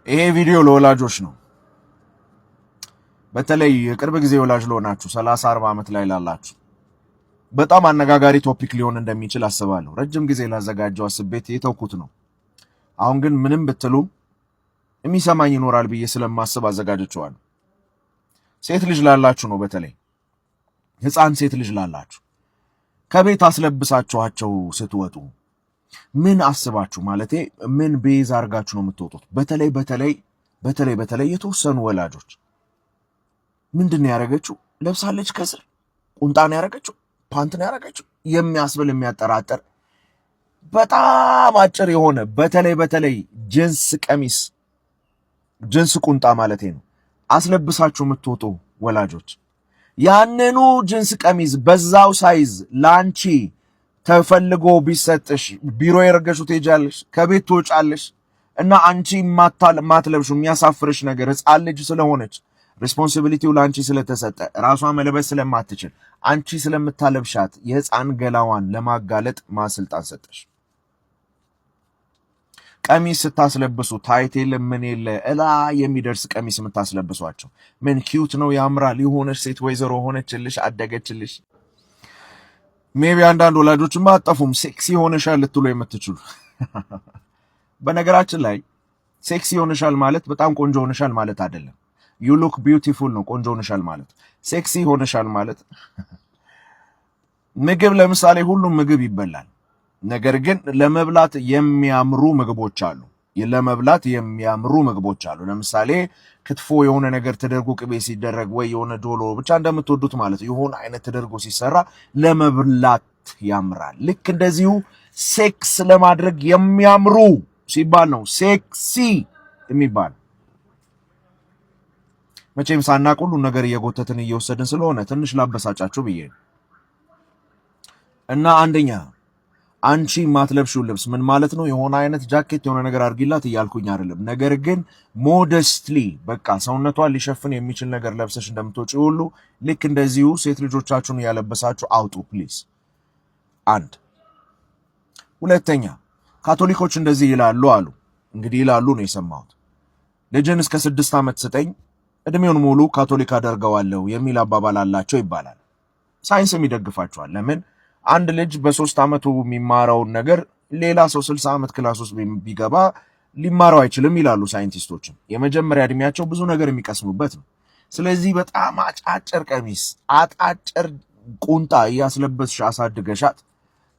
ይሄ ቪዲዮ ለወላጆች ነው። በተለይ የቅርብ ጊዜ ወላጅ ለሆናችሁ 30 40 ዓመት ላይ ላላችሁ በጣም አነጋጋሪ ቶፒክ ሊሆን እንደሚችል አስባለሁ። ረጅም ጊዜ ላዘጋጀው አስቤት የተውኩት ነው። አሁን ግን ምንም ብትሉ የሚሰማኝ ይኖራል ብዬ ስለማስብ አዘጋጅቼዋለሁ። ሴት ልጅ ላላችሁ ነው። በተለይ ህፃን ሴት ልጅ ላላችሁ ከቤት አስለብሳችኋቸው ስትወጡ ምን አስባችሁ ማለቴ ምን ቤዝ አርጋችሁ ነው የምትወጡት? በተለይ የተወሰኑ ወላጆች ምንድነው ያረጋችሁ? ለብሳለች፣ ከስር ቁንጣ ነው ያረጋችሁ፣ ፓንት ነው ያረጋችሁ የሚያስብል የሚያጠራጥር በጣም አጭር የሆነ በተለይ ጅንስ ቀሚስ ጅንስ ቁንጣ ማለቴ ነው አስለብሳችሁ የምትወጡ ወላጆች ያንኑ ጅንስ ቀሚስ በዛው ሳይዝ ላንቺ ተፈልጎ ቢሰጥሽ ቢሮ የረገሹት ትሄጃለሽ፣ ከቤት ትወጫለሽ እና አንቺ ማትለብሹ የሚያሳፍርሽ ነገር ህፃን ልጅ ስለሆነች ሪስፖንሲቢሊቲው ላንቺ ስለተሰጠ ራሷ መልበስ ስለማትችል አንቺ ስለምታለብሻት የህፃን ገላዋን ለማጋለጥ ማስልጣን ሰጠሽ። ቀሚስ ስታስለብሱ ታይት የለ ምን የለ እላ የሚደርስ ቀሚስ የምታስለብሷቸው ምን ኪዩት ነው ያምራል፣ የሆነች ሴት ወይዘሮ ሆነችልሽ አደገችልሽ። ሜቢ አንዳንድ ወላጆችማ አጠፉም ሴክሲ ሆነሻል ልትሉ የምትችሉ በነገራችን ላይ ሴክሲ ሆነሻል ማለት በጣም ቆንጆ ሆነሻል ማለት አይደለም። ዩ ሉክ ቢዩቲፉል ነው ቆንጆ ሆነሻል ማለት። ሴክሲ ሆነሻል ማለት ምግብ ለምሳሌ ሁሉም ምግብ ይበላል፣ ነገር ግን ለመብላት የሚያምሩ ምግቦች አሉ። ለምሳሌ ክትፎ የሆነ ነገር ተደርጎ ቅቤ ሲደረግ ወይ የሆነ ዶሎ ብቻ እንደምትወዱት ማለት የሆነ አይነት ተደርጎ ሲሰራ ለመብላት ያምራል። ልክ እንደዚሁ ሴክስ ለማድረግ የሚያምሩ ሲባል ነው ሴክሲ የሚባል። መቼም ሳናቅ ሁሉ ነገር እየጎተትን እየወሰድን ስለሆነ ትንሽ ላበሳጫችሁ ብዬ እና አንደኛ አንቺ ማትለብሽው ልብስ ምን ማለት ነው? የሆነ አይነት ጃኬት የሆነ ነገር አድርጊላት እያልኩኝ አይደለም። ነገር ግን ሞደስትሊ በቃ ሰውነቷን ሊሸፍን የሚችል ነገር ለብሰሽ እንደምትወጪ ሁሉ ልክ እንደዚሁ ሴት ልጆቻችሁን ያለበሳችሁ አውጡ ፕሊዝ። አንድ ሁለተኛ ካቶሊኮች እንደዚህ ይላሉ አሉ። እንግዲህ ይላሉ ነው የሰማሁት። ልጅን እስከ 6 ዓመት ስጠኝ እድሜውን ሙሉ ካቶሊክ አደርገዋለሁ የሚል አባባል አላቸው ይባላል። ሳይንስም ይደግፋቸዋል። ለምን አንድ ልጅ በ3 ዓመቱ የሚማረውን ነገር ሌላ ሰው 60 ዓመት ክላስ ውስጥ ቢገባ ሊማረው አይችልም ይላሉ ሳይንቲስቶችም። የመጀመሪያ እድሜያቸው ብዙ ነገር የሚቀስሙበት ነው። ስለዚህ በጣም አጫጭር ቀሚስ አጫጭር ቁንጣ እያስለበስሽ አሳድገሻት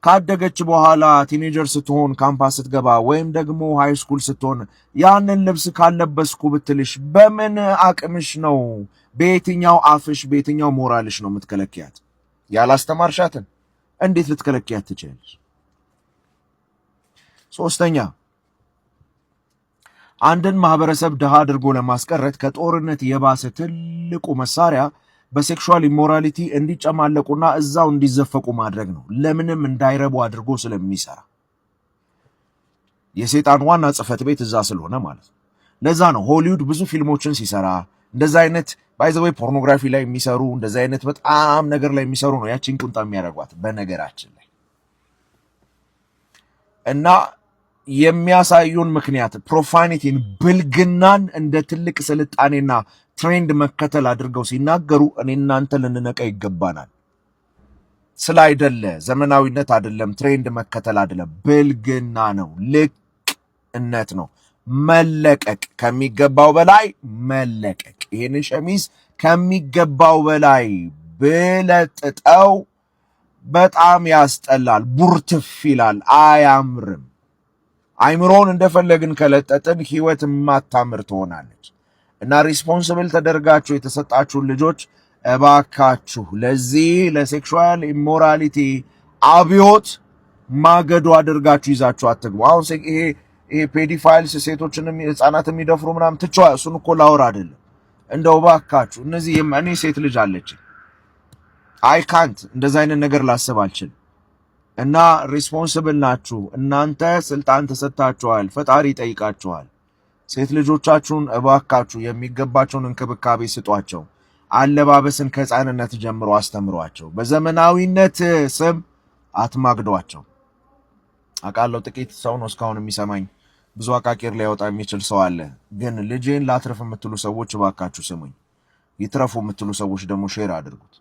ካደገች በኋላ ቲኔጀር ስትሆን ካምፓስ ስትገባ ወይም ደግሞ ሃይ ስኩል ስትሆን ያንን ልብስ ካለበስኩ ብትልሽ በምን አቅምሽ ነው? በየትኛው አፍሽ በየትኛው ሞራልሽ ነው የምትከለክያት? ያላስተማርሻትን እንዴት ልትከለክያት ትችላለሽ? ሶስተኛ አንድን ማህበረሰብ ድሃ አድርጎ ለማስቀረት ከጦርነት የባሰ ትልቁ መሳሪያ በሴክሹዋል ኢሞራሊቲ እንዲጨማለቁና እዛው እንዲዘፈቁ ማድረግ ነው። ለምንም እንዳይረቡ አድርጎ ስለሚሰራ የሰይጣን ዋና ጽሕፈት ቤት እዛ ስለሆነ ማለት ነው። ለዛ ነው ሆሊውድ ብዙ ፊልሞችን ሲሰራ እንደዛ አይነት ባይዘዌይ ፖርኖግራፊ ላይ የሚሰሩ እንደዛ አይነት በጣም ነገር ላይ የሚሰሩ ነው ያቺን ቁንጣ የሚያደርጓት በነገራችን ላይ እና የሚያሳዩን ምክንያት ፕሮፋኒቲን ብልግናን እንደ ትልቅ ስልጣኔና ትሬንድ መከተል አድርገው ሲናገሩ እኔ እናንተ ልንነቃ ይገባናል። ስላይደለ ዘመናዊነት አይደለም፣ ትሬንድ መከተል አይደለም፣ ብልግና ነው፣ ልቅነት ነው። መለቀቅ ከሚገባው በላይ መለቀቅ። ይሄንን ሸሚዝ ከሚገባው በላይ ብለጥጠው በጣም ያስጠላል፣ ቡርትፍ ይላል፣ አያምርም። አይምሮን እንደፈለግን ከለጠጥን ህይወት ማታምር ትሆናለች። እና ሪስፖንሲብል ተደርጋችሁ የተሰጣችሁን ልጆች እባካችሁ ለዚህ ለሴክሹዋል ኢሞራሊቲ አብዮት ማገዶ አድርጋችሁ ይዛችሁ አትግቡ። አሁን ይሄ ፔዲፋይልስ ሴቶችንም ህፃናት የሚደፍሩ ምናምን ትቸዋ፣ እሱን እኮ ላወራ አይደለም። እንደው እባካችሁ እነዚህ እኔ ሴት ልጅ አለች አይ ካንት እንደዛ አይነት ነገር ላስብ አልችልም። እና ሪስፖንሲብል ናችሁ እናንተ፣ ስልጣን ተሰጥታችኋል፣ ፈጣሪ ይጠይቃችኋል። ሴት ልጆቻችሁን እባካችሁ የሚገባቸውን እንክብካቤ ስጧቸው። አለባበስን ከህፃንነት ጀምሮ አስተምሯቸው። በዘመናዊነት ስም አትማግዷቸው። አውቃለሁ ጥቂት ሰው ነው እስካሁን የሚሰማኝ። ብዙ አቃቂር ሊያወጣ የሚችል ሰው አለ። ግን ልጄን ላትርፍ የምትሉ ሰዎች እባካችሁ ስሙኝ። ይትረፉ የምትሉ ሰዎች ደግሞ ሼር አድርጉት።